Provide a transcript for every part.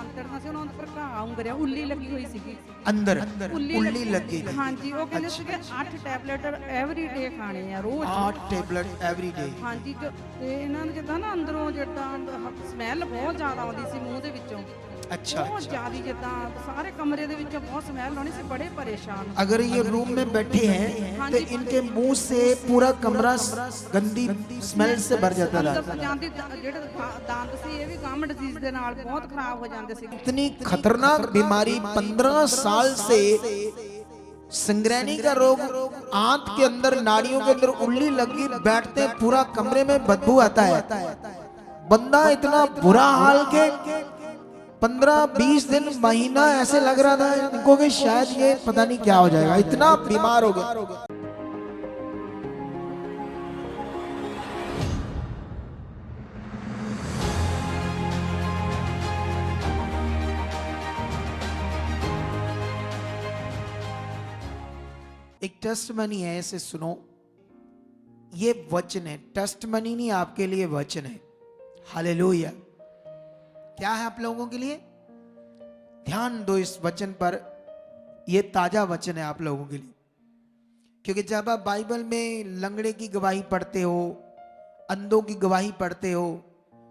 ਅੰਤੜਨਾ ਸੀ ਉਹਨਾਂ ਉੱਪਰ ਘਾਹ ਉਂਗਰਿਆ, ਉੱਲੀ ਲੱਗੀ ਹੋਈ ਸੀਗੀ अंदर ਉੱਲੀ उल्ली लगी ਹਾਂਜੀ ਉਹ ਕਹਿੰਦੇ ਸੀਗੇ 8 ਟੈਬਲੇਟ ਐਵਰੀ ਡੇ ਖਾਣੇ ਆ ਰੋਜ਼ 8 टेबलेट एवरी डे ਹਾਂਜੀ ਤੇ ਇਹਨਾਂ ਨੂੰ ਜਿੱਦਾਂ ਨਾ ਅੰਦਰੋਂ ਜਿੱਦਾਂ ਸਮੈਲ ਬਹੁਤ ਜ਼ਿਆਦਾ ਆਉਂਦੀ ਸੀ ਮੂੰਹ ਦੇ ਵਿੱਚੋਂ अच्छा ਬਹੁਤ ਜ਼ਿਆਦਾ ਜਿੱਦਾਂ ਸਾਰੇ ਕਮਰੇ ਦੇ ਵਿੱਚੋਂ ਬਹੁਤ ਸਮੈਲ ਆਉਣੀ ਸੀ ਬੜੇ ਪਰੇਸ਼ਾਨ अगर ये रूम में बैठे हैं तो इनके मुंह से पूरा कमरा गंदी स्मेल से भर जाता था ਅੰਦਰ ਜਾਂਦੀ ਜਿਹੜੇ ਦੰਦ ਸੀ ਇਹ ਵੀ ਗਮ ਡਿਜ਼ੀਜ਼ ਦੇ ਨਾਲ ਬਹੁਤ ਖਰਾਬ ਹੋ ਜਾਂਦੇ ਸੀ इतनी खतरनाक बीमारी 15 साल से संग्रहणी का रोग आंत के अंदर नाड़ियों के अंदर उल्ली लगी बैठते पूरा कमरे में बदबू आता है बंदा इतना बुरा हाल के 15-20 दिन महीना ऐसे लग रहा था इनको कि शायद ये पता नहीं क्या हो जाएगा इतना बीमार हो गया एक टेस्टमनी है इसे सुनो ये वचन है टेस्टमनी नहीं आपके लिए वचन है हालेलुया क्या है आप लोगों के लिए ध्यान दो इस वचन पर यह ताजा वचन है आप लोगों के लिए क्योंकि जब आप बाइबल में लंगड़े की गवाही पढ़ते हो अंधों की गवाही पढ़ते हो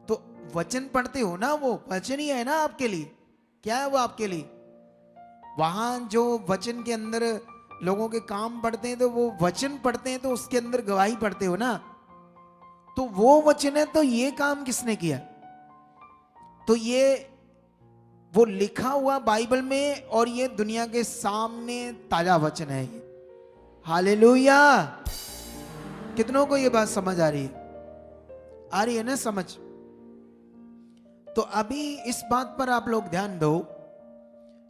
तो वचन पढ़ते हो ना वो वचन ही है ना आपके लिए क्या है वो आपके लिए वहां जो वचन के अंदर लोगों के काम पढ़ते हैं तो वो वचन पढ़ते हैं तो उसके अंदर गवाही पढ़ते हो ना तो वो वचन है तो ये काम किसने किया तो ये वो लिखा हुआ बाइबल में और ये दुनिया के सामने ताजा वचन है ये हालेलुया कितनों को ये बात समझ आ रही है ना समझ तो अभी इस बात पर आप लोग ध्यान दो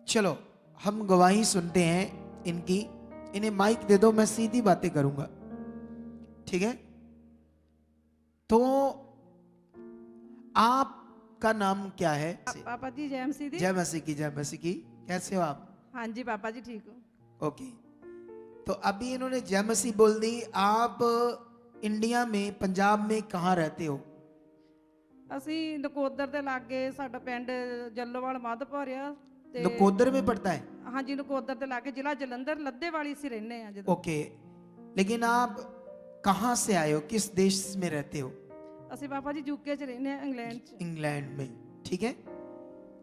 चलो हम गवाही सुनते हैं इनकी इन्हें माइक दे दो मैं सीधी बातें करूंगा ठीक है तो आपका नाम क्या है पापा जी जय मसीह जय मसीह की कैसे हो आप हाँ जी पापा जी ठीक हो ओके तो अभी इन्होंने जय मसीह बोल दी आप इंडिया में पंजाब में कहाँ रहते हो ਅਸੀਂ ਨਕੋਦਰ ਦੇ ਲਾਗੇ ਸਾਡਾ ਪਿੰਡ ਜੱਲੋਵਾਲ ਮਾਧਪੁਰ ਆ ਤੇ नकोदर में पड़ता है ਹਾਂਜੀ ਨਕੋਦਰ ਦੇ ਲਾਗੇ ਜ਼ਿਲ੍ਹਾ ਜਲੰਧਰ ਲੱਦੇਵਾਲੀ ਸੀ ਰਹਿੰਦੇ ਆ ਜਦੋਂ ओके लेकिन आप कहाँ से आए हो किस देश में रहते हो ਅਸੀਂ ਪਾਪਾ ਜੀ ਯੂਕੇ ਚ ਰਹਿੰਦੇ ਆ ਇੰਗਲੈਂਡ ਚ इंग्लैंड में ठीक है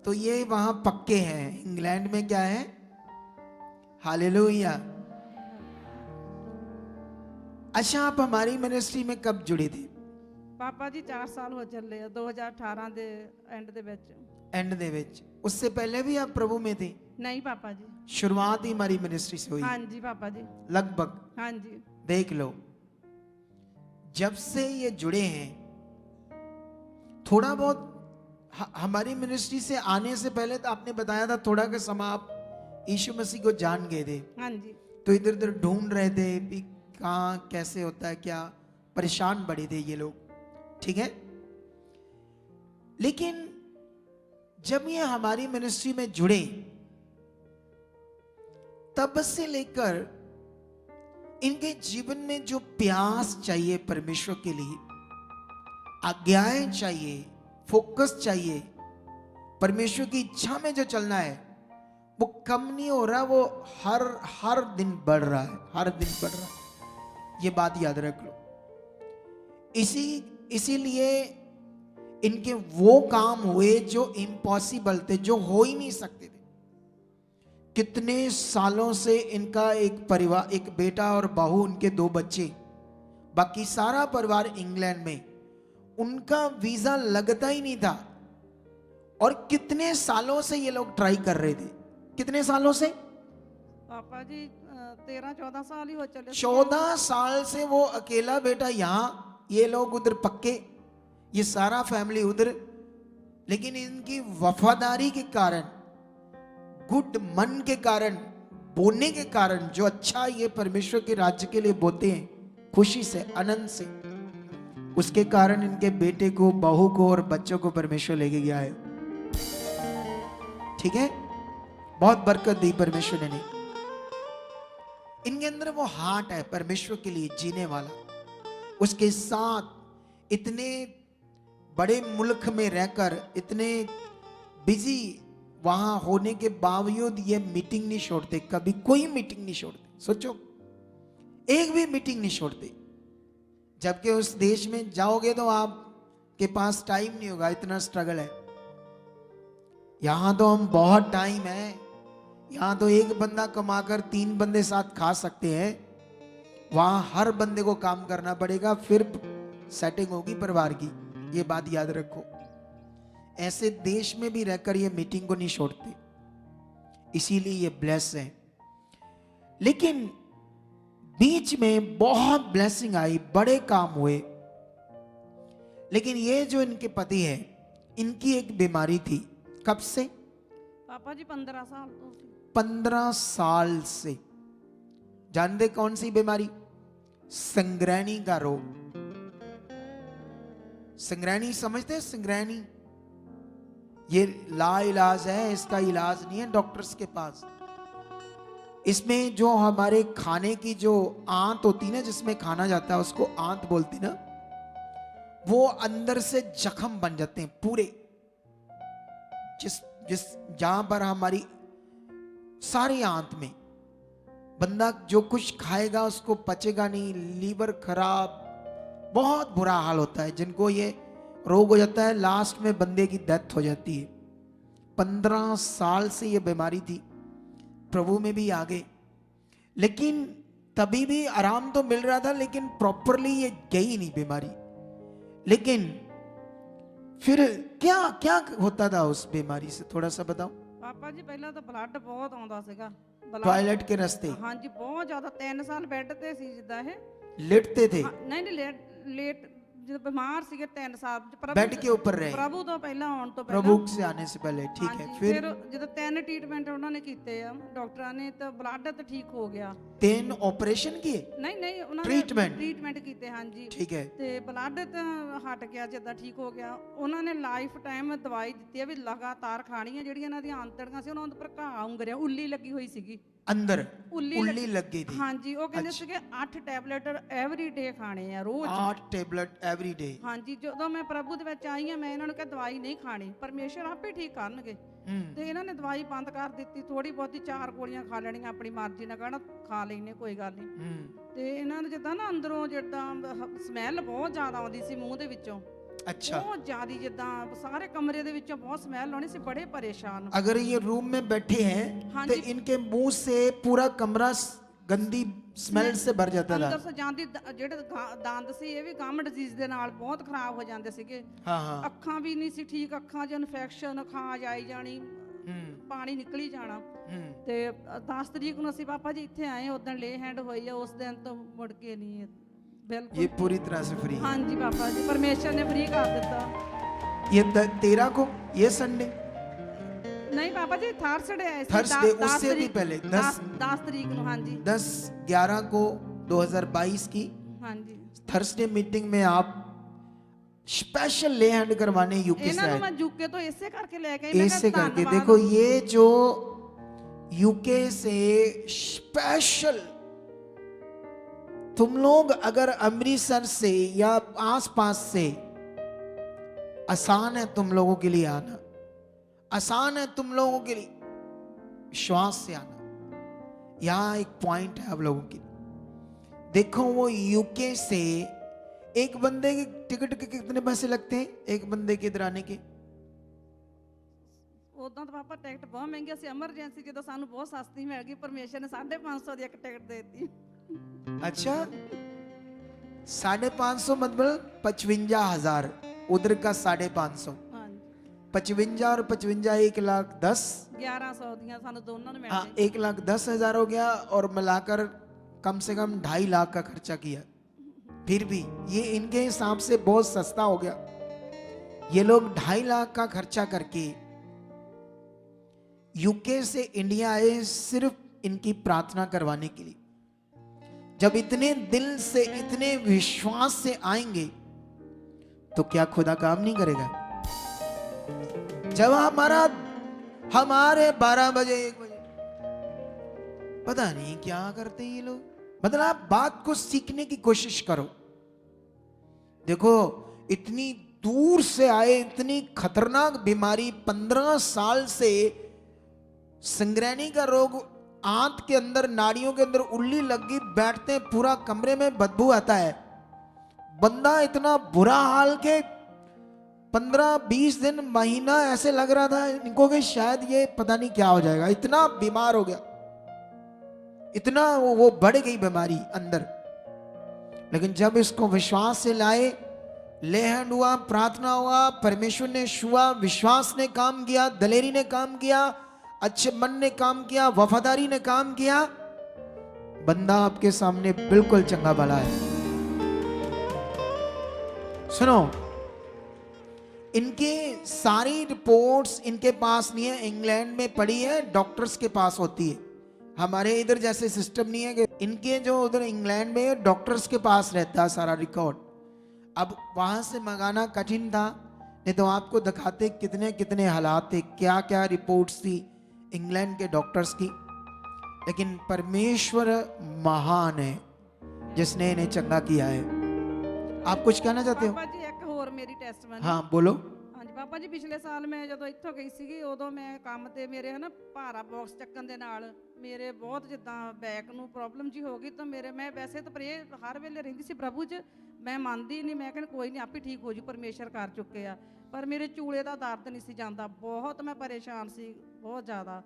तो ये वहां पक्के हैं इंग्लैंड में क्या है हालेलुया अच्छा आप हमारी मिनिस्ट्री में कब जुड़े थे ਪਾਪਾ ਜੀ 4 ਸਾਲ ਹੋ ਚੱਲੇ ਆ 2018 ਦੇ ਐਂਡ ਦੇ ਵਿੱਚ एंड दे विच उससे पहले भी आप प्रभु में थे ਨਹੀਂ ਪਾਪਾ ਜੀ शुरुआत ही हमारी मिनिस्ट्री से हुई ਹਾਂਜੀ ਪਾਪਾ ਜੀ लगभग ਹਾਂਜੀ देख लो जब से ये जुड़े हैं थोड़ा बहुत हमारी मिनिस्ट्री से आने से पहले तो आपने बताया था थोड़ा का समय आप यीशु मसीह को जान गए थे ਹਾਂਜੀ तो इधर उधर ढूंढ रहे थे कि कहाँ कैसे होता है क्या परेशान बड़े थे ये लोग ठीक है लेकिन जब ये हमारी मिनिस्ट्री में जुड़े तब से लेकर इनके जीवन में जो प्यास चाहिए परमेश्वर के लिए आज्ञाएं चाहिए फोकस चाहिए परमेश्वर की इच्छा में जो चलना है वो कम नहीं हो रहा वो हर दिन बढ़ रहा है हर दिन बढ़ रहा है ये बात याद रख लो इसीलिए इनके वो काम हुए जो इम्पॉसिबल थे जो हो ही नहीं सकते थे कितने सालों से इनका एक परिवार एक बेटा और बहू उनके 2 बच्चे बाकी सारा परिवार इंग्लैंड में उनका वीजा लगता ही नहीं था और कितने सालों से ये लोग ट्राई कर रहे थे कितने सालों से पापा जी 13-14 साल ही हो चले 14 साल से वो अकेला बेटा यहाँ ये लोग उधर पक्के ये सारा फैमिली उधर लेकिन इनकी वफादारी के कारण गुड मन के कारण बोने के कारण जो अच्छा ये परमेश्वर के राज्य के लिए बोते हैं खुशी से आनंद से उसके कारण इनके बेटे को बहू को और बच्चों को परमेश्वर लेके गया है ठीक है बहुत बरकत दी परमेश्वर ने इनके अंदर वो हार्ट है परमेश्वर के लिए जीने वाला उसके साथ इतने बड़े मुल्क में रहकर इतने बिजी वहां होने के बावजूद ये मीटिंग नहीं छोड़ते, कभी कोई मीटिंग नहीं छोड़ते। सोचो, एक भी मीटिंग नहीं छोड़ते। जबकि उस देश में जाओगे तो आपके पास टाइम नहीं होगा, इतना स्ट्रगल है। यहां तो हम बहुत टाइम है, यहां तो एक बंदा कमाकर 3 बंदे साथ खा सकते हैं। वहां हर बंदे को काम करना पड़ेगा, फिर सेटिंग होगी परिवार की। ये बात याद रखो। ऐसे देश में भी रहकर ये मीटिंग को नहीं छोड़ते, इसीलिए ये ब्लेस है। लेकिन बीच में बहुत ब्लेसिंग आई, बड़े काम हुए। लेकिन ये जो इनके पति है, इनकी एक बीमारी थी। कब से? पापा जी 15 साल तो 15 साल से। जानते कौन सी बीमारी? संग्रहणी का रोग। संग्रहणी समझते हैं? संग्रहणी ये ला इलाज है, इसका इलाज नहीं है डॉक्टर्स के पास। इसमें जो हमारे खाने की जो आंत होती ना, जिसमें खाना जाता है, उसको आंत बोलती ना, वो अंदर से जख्म बन जाते हैं पूरे। जिस जिस जहां पर हमारी सारी आंत में, बंदा जो कुछ खाएगा उसको पचेगा नहीं, लीवर खराब, बहुत बुरा हाल होता है। जिनको ये रोग हो जाता है, लास्ट में बंदे की डेथ हो जाती है। 15 साल से ये बीमारी थी, प्रभु में भी आ गए। लेकिन तभी भी आराम तो मिल रहा था, लेकिन प्रॉपरली ये गई नहीं बीमारी। लेकिन फिर क्या क्या होता था उस बीमारी से, थोड़ा सा बताओ। ਪਾਪਾ ਜੀ ਪਹਿਲਾਂ ਤਾਂ ਬਲੱਡ ਬਹੁਤ ਆਉਂਦਾ ਸੀਗਾ। टॉयलेट के रास्ते ਹਾਂਜੀ ਬਹੁਤ ਜ਼ਿਆਦਾ। 3 ਸਾਲ ਬੈੱਡ ਤੇ ਸੀ ਜਿੱਦਾਂ ਇਹ। लेटते थे, ਨਹੀਂ ਨਹੀਂ ਲੇਟ ਜਦੋਂ ਬਿਮਾਰ ਸੀਗੇ 3 ਸਾਲ बेड के ऊपर रहे, ਪ੍ਰਭੂ ਤੋਂ ਪਹਿਲਾਂ ਆਉਣ ਤੋਂ प्रभु ਪਹਿਲਾਂ। से आने से पहले। ठीक है, ਹਾਂਜੀ, फिर ਜਦੋਂ 3 ਟ੍ਰੀਟਮੈਂਟ ਉਹਨਾਂ ਨੇ ਕੀਤੇ ਆ ਡਾਕਟਰਾਂ ਨੇ, ਤਾਂ ਬਲੱਡ ਤਾਂ ਠੀਕ ਹੋ ਗਿਆ। 3 ऑपरेशन किए? ਨਹੀਂ ਨਹੀਂ ਉਹਨਾਂ ਨੇ Treatment? ਟ੍ਰੀਟਮੈਂਟ ਕੀਤੇ। ਹਾਂਜੀ ठीक है। ਤੇ ਬਲੱਡ ਤਾਂ ਹਟ ਗਿਆ, ਜਿੱਦਾਂ ਠੀਕ ਹੋ ਗਿਆ। ਉਹਨਾਂ ਨੇ ਲਾਈਫ ਟਾਈਮ ਦਵਾਈ ਦਿੱਤੀ ਹੈ ਵੀ ਲਗਾਤਾਰ ਖਾਣੀ ਹੈ। ਜਿਹੜੀਆਂ ਇਹਨਾਂ ਦੀਆਂ ਆਂਤੜੀਆਂ ਸੀ, ਉਹਨਾਂ ਉੱਪਰ ਘਾਹ ਉਂਗਰਿਆ, ਉੱਲੀ ਲੱਗੀ ਹੋਈ ਸੀਗੀ अंदर ਉੱਲੀ उल्ली लग गई थी। ਹਾਂਜੀ, ਉਹ ਕਹਿੰਦੇ ਸੀਗੇ 8 ਟੈਬਲੇਟ ਐਵਰੀ ਡੇ ਖਾਣੇ ਆ ਰੋਜ਼। 8 टेबलेट एवरी डे। ਹਾਂਜੀ, ਜਦੋਂ ਮੈਂ ਪ੍ਰਭੂ ਦੇ ਵਿੱਚ ਆਈ ਹਾਂ, ਮੈਂ ਇਹਨਾਂ ਨੂੰ ਕਿਹਾ ਦਵਾਈ ਨਹੀਂ ਖਾਣੀ, ਪਰਮੇਸ਼ਰ ਆਪੇ ਠੀਕ ਕਰਨਗੇ। ਤੇ ਇਹਨਾਂ ਨੇ ਦਵਾਈ ਬੰਦ ਕਰ ਦਿੱਤੀ। ਥੋੜੀ ਬਹੁਤੀ 4 ਗੋਲੀਆਂ ਖਾ ਲੈਣੀਆਂ, ਆਪਣੀ ਮਰਜ਼ੀ ਨਾਲ ਕਹਿਣਾ ਖਾ ਲੈਨੇ, ਕੋਈ ਗੱਲ ਨਹੀਂ। ਤੇ ਇਹਨਾਂ ਨੂੰ ਜਿੱਦਾਂ ਨਾ ਅੰਦਰੋਂ ਜਿੱਦਾਂ ਸਮੈਲ ਬਹੁਤ ਜ਼ਿਆਦਾ ਆਉਂਦੀ ਸੀ ਮੂੰਹ ਦੇ ਵਿੱਚੋਂ। अच्छा, ਬਹੁਤ ਜ਼ਿਆਦਾ, ਜਿੱਦਾਂ ਸਾਰੇ ਕਮਰੇ ਦੇ ਵਿੱਚੋਂ ਬਹੁਤ ਸਮੈਲ ਆਉਣੀ ਸੀ। ਬੜੇ ਪਰੇਸ਼ਾਨ। अगर ये रूम में बैठे हैं हाँ तो जी। इनके मुंह से पूरा कमरा गंदी स्मेल से भर जाता था। ਅੰਦਰ ਸੇ ਜਾਂਦੀ ਜਿਹੜੇ ਦੰਦ ਸੀ, ਇਹ ਵੀ ਗਮ ਡਿਜ਼ੀਜ਼ ਦੇ ਨਾਲ ਬਹੁਤ ਖਰਾਬ ਹੋ ਜਾਂਦੇ ਸੀਗੇ। हाँ हाँ। ਅੱਖਾਂ ਵੀ ਨਹੀਂ ਸੀ ਠੀਕ, ਅੱਖਾਂ 'ਚ ਇਨਫੈਕਸ਼ਨ, ਖਾਜ ਆਈ ਜਾਣੀ, ਪਾਣੀ ਨਿਕਲੀ ਜਾਣਾ। ਤੇ 10 ਤਰੀਕ ਨੂੰ ਅਸੀਂ ਪਾਪਾ ਜੀ ਇੱਥੇ ਆਏ, ਉਦੋਂ ਲੇ ਹੈਂਡ ਹੋਈ ਆ। ਉਸ ਦਿਨ ਤੋਂ ਮੁੜ ਕੇ ਨਹੀਂ ਬਿਲਕੁਲ। ये पूरी तरह से फ्री है। ਹਾਂਜੀ ਪਾਪਾ ਜੀ, ਪਰਮੇਸ਼ਰ ਨੇ ਫ੍ਰੀ ਕਰ ਦਿੱਤਾ। ये 13 को, ये संडे? ਨਹੀਂ ਪਾਪਾ ਜੀ, ਥਰਸਡੇ ਆਏ ਸੀ। Thursday, 10 उससे भी ਤਰੀਕ पहले 10 ਤਰੀਕ ਨੂੰ। ਹਾਂਜੀ 10/11 को 2022 की ਹਾਂਜੀ। थर्सडे मीटिंग में आप स्पेशल ले हैंड करवाने यूके से ਇਹਨਾਂ ਨੂੰ आए। ਮੈਂ ਯੂਕੇ ਤੋਂ ਇਸੇ ਕਰਕੇ ਲੈ ਕੇ ਆਈ। ਮੈਂ ऐसे ਕਿਹਾ करके ਧੰਨਵਾਦ। देखो, ये जो यूके से स्पेशल, तुम लोग अगर अमृतसर से या आसपास से, आसान है तुम लोगों के लिए आना, आसान है तुम लोगों के लिए विश्वास से आना। यहां एक पॉइंट है आप लोगों के लिए। देखो, वो यूके से एक बंदे की टिकट के कितने पैसे लगते हैं, एक बंदे के इधर आने के? ਉਦਾਂ ਤਾਂ ਪਾਪਾ ਟਿਕਟ ਬਹੁਤ ਮਹਿੰਗੀ ਸੀ। ਐਮਰਜੈਂਸੀ ਜਦੋਂ ਸਾਨੂੰ ਬਹੁਤ ਸਸਤੀ ਮਿਲ ਗਈ, ਪਰਮੇਸ਼ਰ ਨੇ 550 ਦੀ ਇੱਕ ਟਿਕਟ ਦੇ ਦਿੱਤੀ। अच्छा, 550 मतलब 55,000, उधर का 550। ਹਾਂਜੀ 55 और 55 1,10,000। 1100 ਦੀਆਂ ਸਾਨੂੰ ਦੋਨਾਂ ਨੂੰ ਮਿਲ हाँ, ਗਈ। 1,10,000 हो गया, और मिलाकर कम से कम 2.5 लाख का खर्चा किया। फिर भी ये इनके हिसाब से बहुत सस्ता हो गया। ये लोग 2.5 लाख का खर्चा करके यूके से इंडिया आए, सिर्फ इनकी प्रार्थना करवाने के लिए। जब इतने दिल से, इतने विश्वास से आएंगे, तो क्या खुदा काम नहीं करेगा? जब हमारे 12 बजे 1 बजे, पता नहीं क्या करते हैं ये लोग। मतलब आप बात को सीखने की कोशिश करो। देखो, इतनी दूर से आए, इतनी खतरनाक बीमारी, 15 साल से संग्रहणी का रोग, आंत के अंदर, नाड़ियों के अंदर उल्ली लग गई, बैठते हैं पूरा कमरे में बदबू आता है। बंदा इतना बुरा हाल के 15-20 दिन, महीना ऐसे लग रहा था इनको कि शायद ये पता नहीं क्या हो जाएगा, इतना बीमार हो गया, इतना वो बढ़ गई बीमारी अंदर। लेकिन जब इसको विश्वास से लाए, लेहन हुआ, प्रार्थना हुआ, परमेश्वर ने छुआ, विश्वास ने काम किया, दलेरी ने काम किया, अच्छे मन ने काम किया, वफादारी ने काम किया, बंदा आपके सामने बिल्कुल चंगा भला है। सुनो, इनकी सारी रिपोर्ट्स इनके पास नहीं है, इंग्लैंड में पड़ी है, डॉक्टर्स के पास होती है। हमारे इधर जैसे सिस्टम नहीं है कि इनके जो उधर इंग्लैंड में डॉक्टर्स के पास रहता है सारा रिकॉर्ड। अब वहां से मंगाना कठिन था, नहीं तो आपको दिखाते कितने कितने हालात थे, क्या क्या रिपोर्ट्स थी इंग्लैंड के डॉक्टर्स की। लेकिन परमेश्वर महान है जिसने इन्हें चंगा किया है। आप कुछ कहना चाहते हो? पापा जी एक होर मेरी टेस्टमनी। हाँ बोलो। ਹਾਂਜੀ ਪਾਪਾ ਜੀ, ਪਿਛਲੇ ਸਾਲ ਮੈਂ ਜਦੋਂ ਇੱਥੋਂ ਗਈ ਸੀਗੀ ਉਦੋਂ ਮੈਂ ਕੰਮ ਤੇ ਮੇਰੇ ਹਨਾ ਭਾਰਾ ਬਾਕਸ ਚੱਕਣ ਦੇ ਨਾਲ ਮੇਰੇ ਬਹੁਤ ਜਿੱਦਾਂ ਬੈਕ ਨੂੰ ਪ੍ਰੋਬਲਮ ਜੀ ਹੋ ਗਈ। ਤਾਂ ਮੈਂ ਵੈਸੇ ਤਾਂ ਪ੍ਰੇ ਹਰ ਵੇਲੇ ਰਹਿੰਦੀ ਸੀ ਪ੍ਰਭੂ 'ਚ, ਮੈਂ ਮੰਨਦੀ ਨਹੀਂ, ਮੈਂ ਕਹਿੰਦਾ ਕੋਈ ਨਹੀਂ ਆਪੇ ਠੀਕ ਹੋ ਜੂ, ਪਰਮੇਸ਼ਰ ਕਰ ਚੁੱਕੇ ਆ। ਪਰ ਮੇਰੇ ਚੂਲੇ ਦਾ ਦਰਦ ਨਹੀਂ ਸੀ ਜਾਂਦਾ, ਬਹੁਤ ਮੈਂ ਪਰੇਸ਼ਾਨ ਸੀ, ਬਹੁਤ ਜ਼ਿਆਦਾ।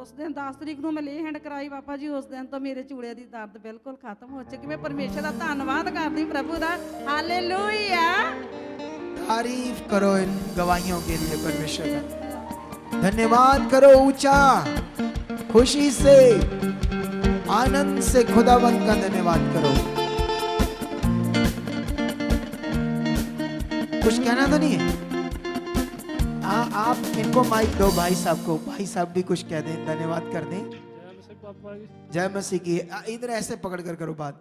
ਉਸ ਦਿਨ 10 ਤਰੀਕ ਨੂੰ ਮੈਂ ਲੇ ਹੈਂਡ ਕਰਾਈ ਪਾਪਾ ਜੀ, ਉਸ ਦਿਨ ਤੋਂ ਮੇਰੇ ਚੂਲੇ ਦੀ ਦਰਦ ਬਿਲਕੁਲ ਖਤਮ ਹੋ ਚੁੱਕੀ। ਮੈਂ ਪਰਮੇਸ਼ਰ ਦਾ ਧੰਨਵਾਦ ਕਰਦੀ ਪ੍ਰਭੂ ਦਾ। ਹਾਲੇਲੂਇਆ। तारीफ करो इन गवाहियों के लिए परमेश्वर का। धन्यवाद करो ऊंचा, खुशी से, आनंद से खुदावंत का धन्यवाद करो। कुछ कहना तो नहीं है? हाँ, आप इनको माइक दो भाई साहब को, भाई साहब भी कुछ कह दें, धन्यवाद कर दें। जय मसीह की। इधर ऐसे पकड़ कर करो बात।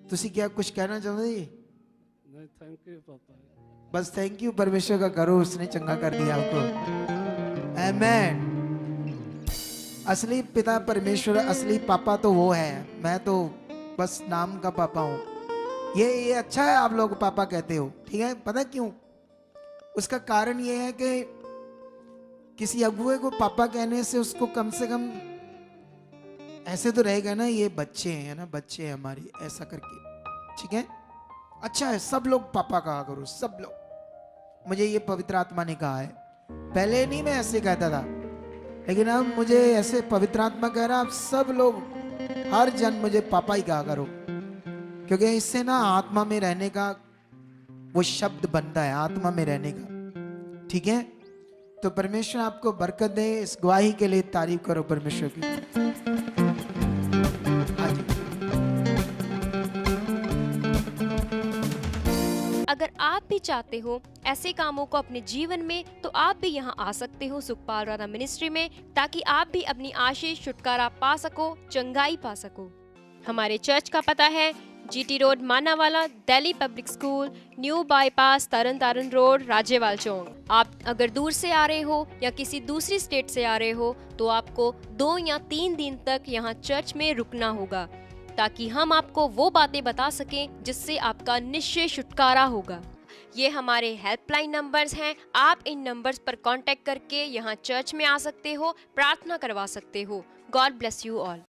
तुसी क्या कुछ कहना चाहते जी? थैंक यू पापा। बस थैंक यू परमेश्वर का करो, उसने चंगा कर दिया आपको। आमेन। असली पिता परमेश्वर, असली पापा तो वो है, मैं तो बस नाम का पापा हूँ। ये अच्छा है आप लोग पापा कहते हो, ठीक है? पता क्यों? उसका कारण ये है कि किसी अगुए को पापा कहने से उसको कम से कम ऐसे तो रहेगा ना, ये बच्चे हैं ना, बच्चे हैं हमारे, ऐसा करके, ठीक है? अच्छा है, सब लोग पापा कहा करो, सब लोग। मुझे ये पवित्र आत्मा ने कहा है, पहले नहीं मैं ऐसे कहता था, लेकिन अब मुझे ऐसे पवित्र आत्मा कह रहा, आप सब लोग हर जन मुझे पापा ही कहा करो, क्योंकि इससे ना आत्मा में रहने का वो शब्द बनता है, आत्मा में रहने का, ठीक है? तो परमेश्वर आपको बरकत दे। इस गवाही के लिए तारीफ करो परमेश्वर की। अगर आप भी चाहते हो ऐसे कामों को अपने जीवन में, तो आप भी यहाँ आ सकते हो सुखपाल राणा मिनिस्ट्री में, ताकि आप भी अपनी आशीष, छुटकारा पा सको, चंगाई पा सको। हमारे चर्च का पता है GT road, Manawala, Delhi public school, new bypass, Tarn Taran road, Rajewal चौक। आप अगर दूर से आ रहे हो या किसी दूसरी स्टेट से आ रहे हो, तो आपको 2 या 3 दिन तक यहाँ चर्च में रुकना होगा, ताकि हम आपको वो बातें बता सकें जिससे आपका निश्चय छुटकारा होगा। ये हमारे हेल्पलाइन नंबर्स हैं, आप इन नंबर्स पर कांटेक्ट करके यहाँ चर्च में आ सकते हो, प्रार्थना करवा सकते हो। God bless you all.